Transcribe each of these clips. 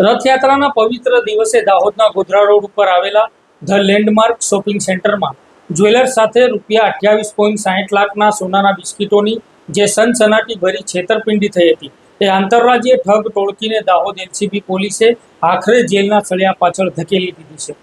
રથયાત્રાના પવિત્ર દિવસે દાહોદના ગોધરા રોડ ઉપર આવેલા ધ લેન્ડમાર્ક શોપિંગ સેન્ટરમાં જ્વેલર્સ સાથે ₹28.60 લાખના સોનાના બિસ્કિટોની જે સનસનાટી ભરી છેતરપિંડી થઈ હતી એ આંતરરાજ્ય ઠગ ટોળકીને દાહોદ એલસીબી પોલીસે આખરે જેલના સળિયા પાછળ ધકેલી દીધી છે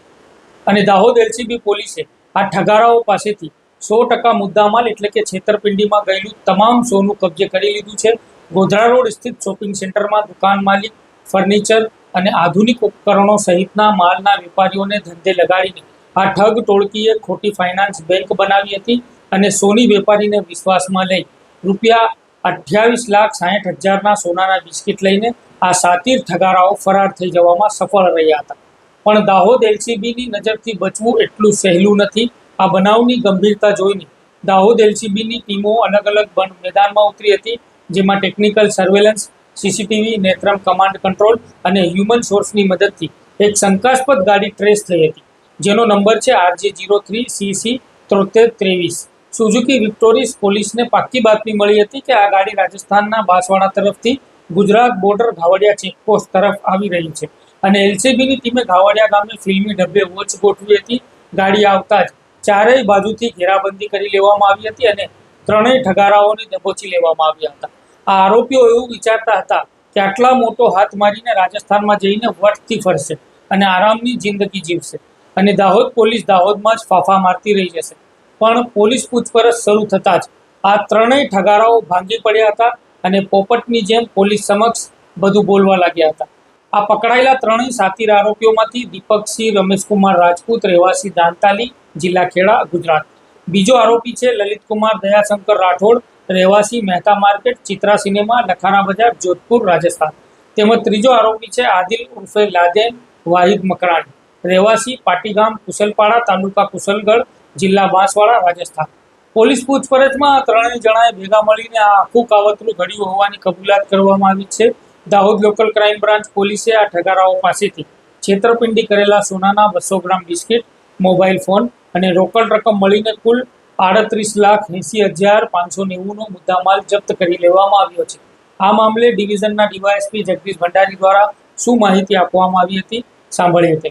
અને દાહોદ એલસીબી પોલીસે આ ઠગારાઓ પાસેથી 100% મુદ્દામાલ એટલે કે છેતરપિંડીમાં ગયેલું તમામ સોનું કબજે કરી લીધું છે। ગોધરા રોડ સ્થિત શોપિંગ સેન્ટરમાં દુકાન માલિક, ફર્નિચર અને આધુનિક ઉપકરણો સહિતના માલના વેપારીઓને ધંધે લગાડીને આ ઠગ ટોળકીએ ખોટી ફાઇનાન્સ બેંક બનાવી હતી અને સોની વેપારીને વિશ્વાસમાં લઈ ₹28,60,000ના સોનાના બિસ્કિટ લઈને આ સાતીર ઠગારાઓ ફરાર થઈ જવામાં સફળ રહ્યા હતા। પણ દાહોદ એલસીબીની નજરથી બચવું એટલું સહેલું નથી। આ બનાવની ગંભીરતા જોઈને દાહોદ એલસીબીની ટીમો અલગ અલગ મેદાનમાં ઉતરી હતી, જેમાં technical surveillance, CCTV, Netram command control અને હ્યુમન સોર્સની મદદથી એક શંકાસ્પદ ગાડી ટ્રેસ થઈ હતી, જેનો નંબર છે RJ03CC7323। સુઝુકી વિક્ટોરિસ પોલીસને પાક્કી બાતમી મળી હતી કે આ ગાડી રાજસ્થાનના બાંસવાડા તરફથી ગુજરાત બોર્ડર ઘાવડિયા ચેકપોસ્ટ તરફ આવી રહી છે અને એલસીબીની ટીમે ઘાવડિયા ગામે ફિલ્મી ડબ્બે વોચ ગોઠવી હતી। ગાડી આવતા જ ચારેય બાજુથી ઘેરાબંધી કરી લેવામાં આવી હતી અને ત્રણેય ઠગારાઓને દબોચી લેવામાં આવ્યા હતા। આ આરોપીઓ એવું વિચારતા હતા કે આટલા મોટો હાથ મારીને રાજસ્થાનમાં જઈને વટથી ફરશે અને આરામની જિંદગી જીવશે અને દાહોદ પોલીસ દાહોદમાં જ ફાફા મારતી રહી જશે। પણ પોલીસ પૂછપરછ શરૂ થતાં જ આ ત્રણેય ઠગારાઓ ભાંગી પડ્યા હતા અને પોપટની જેમ પોલીસ સમક્ષ બધું બોલવા લાગ્યા હતા। આ પકડાયેલા ત્રણેય સાતીર આરોપીઓમાંથી દીપકસિંહ રમેશકુમાર રાજપૂત, રહેવાસી દાંતાલી, જિલ્લા ખેડા, ગુજરાત। બીજો આરોપી છે લલિતકુમાર દયાશંકર રાઠોડ, રહેવાસી મહેતા માર્કેટ, ચિત્રા સિનેમા, લખાણા બજાર, જોધપુર, રાજસ્થાન। તેમજ ત્રીજો આરોપી છે આદિલ ઉર્ફે લાદેન વાહિદ મકરાણી, રહેવાસી પાટીગામ, કુશલપાડા, તાલુકા કુશલગઢ, જિલ્લા બાંસવાડા, રાજસ્થાન। પોલીસ પૂછપરછમાં આ ત્રણેય જણાએ ભેગા મળીને આ આખું કાવતરું ઘડ્યું હોવાની કબૂલાત કરવામાં આવી છે। દાહોદ લોકલ ક્રાઇમ બ્રાન્ચ પોલીસે આ ઠગારાઓ પાસેથી છેતરપિંડી કરેલા સોનાના 200 ગ્રામ બિસ્કિટ, મોબાઈલ ફોન અને રોકડ રકમ મળીને કુલ ₹38,80,590નો મુદ્દામાલ જપ્ત કરી લેવામાં આવ્યો છે। આ મામલે ડિવિઝનના ડીવાયએસપી જગદીશ ભંડારી દ્વારા શું માહિતી આપવામાં આવી હતી, સાંભળીએ તે।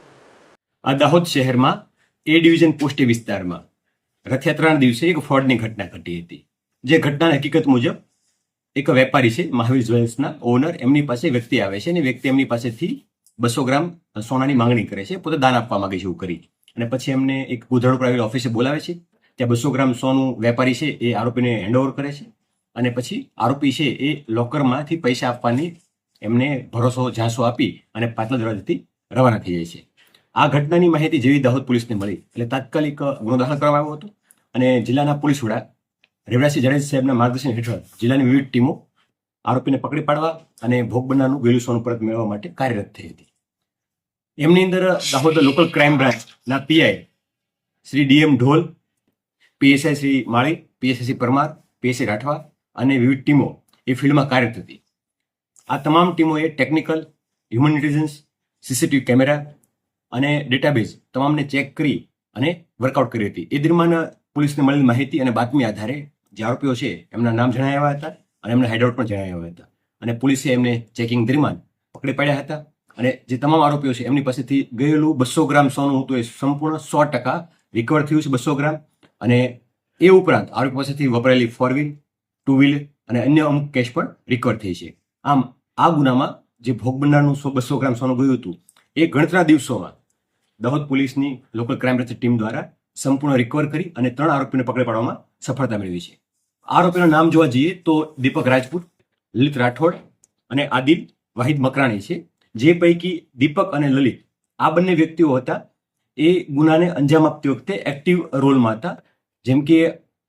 આ દાહોદ શહેરમાં એ ડિવિઝન પોસ્ટે વિસ્તારમાં રથયાત્રાના દિવસે એક ફ્રોડની ઘટના ઘટી હતી। જે ઘટનાની હકીકત મુજબ એક વેપારી છે, મહાવીર જ્વેલ્સના ઓનર, એમની પાસે વ્યક્તિ આવે છે અને વ્યક્તિ એમની પાસેથી 200 ગ્રામ સોનાની માંગણી કરે છે, પોતે દાન આપવા માંગે છે એવું કરી, અને પછી એમને એક ગોધરા ઉપર આવેલી ઓફિસે બોલાવે છે। ત્યાં 200 ગ્રામ સોનું વેપારી છે એ આરોપીને હેન્ડઓવર કરે છે અને પછી આરોપી છે એ લોકરમાંથી પૈસા આપવાની એમને ભરોસો ઝાંસો આપી અને પાછલા દરવાજેથી રવાના થઈ જાય છે। આ ઘટનાની માહિતી જેવી દાહોદ પોલીસને મળી એટલે તાત્કાલિક ગુનો દાખલ કરવામાં આવ્યો હતો અને જિલ્લાના પોલીસ વડા રેવડાસિંહ જાડેજા સાહેબના માર્ગદર્શન હેઠળ જિલ્લાની વિવિધ ટીમો આરોપીને પકડી પાડવા અને ભોગ બનનારનું ગયેલું સોનું પરત મેળવવા માટે કાર્યરત થઈ હતી। એમની અંદર દાહોદ લોકલ ક્રાઇમ બ્રાન્ચના પીઆઈ શ્રી ડીએમ ઢોલ, પીએસઆઈ શ્રી માળી, પીએસઆઈ શ્રી પરમાર, પીએસઆઈ રાઠવા અને વિવિધ ટીમો એ ફિલ્ડમાં કાર્યરત હતી। આ તમામ ટીમોએ technical, human intelligence, CCTV camera અને ડેટાબેઝ તમામને ચેક કરી અને વર્કઆઉટ કરી હતી। એ દરમિયાન પોલીસને મળેલી માહિતી અને બાતમી આધારે જે આરોપીઓ છે એમના નામ જણાવ્યા હતા અને એમના હેડઆઉટ પણ જણાવ્યા હતા અને પોલીસે એમને ચેકિંગ દરમિયાન પકડી પાડ્યા હતા અને જે તમામ આરોપીઓ છે એમની પાસેથી ગયેલું 200 ગ્રામ સોનું હતું એ સંપૂર્ણ 100% રિકવર થયું છે 200 ગ્રામ। અને એ ઉપરાંત આરોપી પાસેથી વપરાયેલી 4 વ્હીલ, 2 વ્હીલ અને અન્ય અમુક કેશ પણ રિકવર થઈ છે। આમ આ ગુનામાં જે ભોગ બનનારનું 200 ગ્રામ સોનું ગયું હતું એ ગણતરીના દિવસોમાં દાહોદ પોલીસની લોકલ ક્રાઇમ બ્રાન્ચ ટીમ દ્વારા સંપૂર્ણ રિકવર કરી અને 3 આરોપીને પકડી પાડવામાં સફળતા મેળવી છે। આરોપીના નામ જોવા જઈએ તો દીપક રાજપૂત, લલિત રાઠોડ અને આદિલ વાહિદ મકરાણી છે। જે પૈકી દીપક અને લલિત આ બંને વ્યક્તિઓ હતા એ ગુનાને અંજામ આપતી વખતે એક્ટિવ રોલમાં હતા। જેમ કે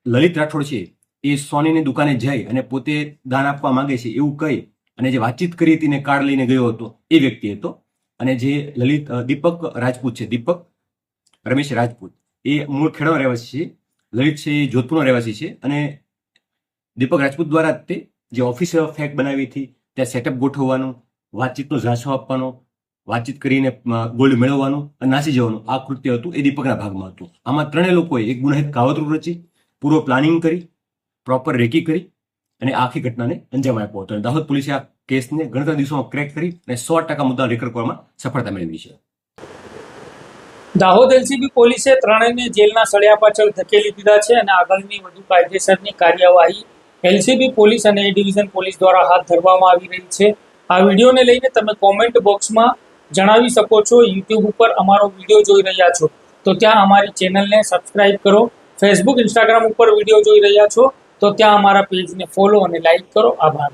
લલિત રાઠોડ છે એ સોનીની દુકાને જઈ અને પોતે દાન આપવા માંગે છે એવું કહી અને જે વાતચીત કરી હતી ને કાર્ડ લઈને ગયો હતો એ વ્યક્તિ હતો। અને જે દીપક રાજપૂત છે, દીપક રમેશ રાજપૂત, એ મૂળ ખેડાનો રહેવાસી છે, લલિત છે એ જોધપુરનો રહેવાસી છે અને દીપક રાજપૂત દ્વારા તે જે ઓફિસ ફેક બનાવી હતી ત્યાં સેટઅપ ગોઠવવાનું, વાતચીતનો ઝાંસો આપવાનો, વાતચીત કરીને ગોલ્ડ મેળવવાનું અને નાસી જવાનું આ કૃત્ય હતું એ દીપકના ભાગમાં હતું। આમાં ત્રણેય લોકોએ એક ગુનાહિત કાવતરું રચી, પૂર્વ પ્લાનિંગ કરી, પ્રોપર રેકી કરી અને આખી ઘટનાને અંજામ આપ્યો હતો। દાહોદ પોલીસે આ કેસને ગણતરી દિવસોમાં ક્રેક કરી અને 100% મુદ્દા રિકવર કરવામાં સફળતા મેળવી છે. દાહોદ એલસીબી પોલીસે ત્રણેયને જેલના સળિયા પાછળ ધકેલી દીધા છે અને આગળની વધુ કાયદેસરની કાર્યવાહી એલસીબી પોલીસ અને એ ડિવિઝન પોલીસ દ્વારા હાથ ધરવામાં આવી રહી છે. આ વિડીયોને લઈને તમે કોમેન્ટ બોક્સમાં જણાવી શકો છો. યુટ્યુબ ઉપર અમારો વિડીયો જોઈ રહ્યા છો તો ત્યાં અમારી ચેનલને સબસ્ક્રાઇબ કરો. ફેસબુક ઇન્સ્ટાગ્રામ ઉપર વિડીયો જોઈ રહ્યા છો તો ત્યાં અમારા પેજને ફોલો અને લાઈક કરો. આભાર.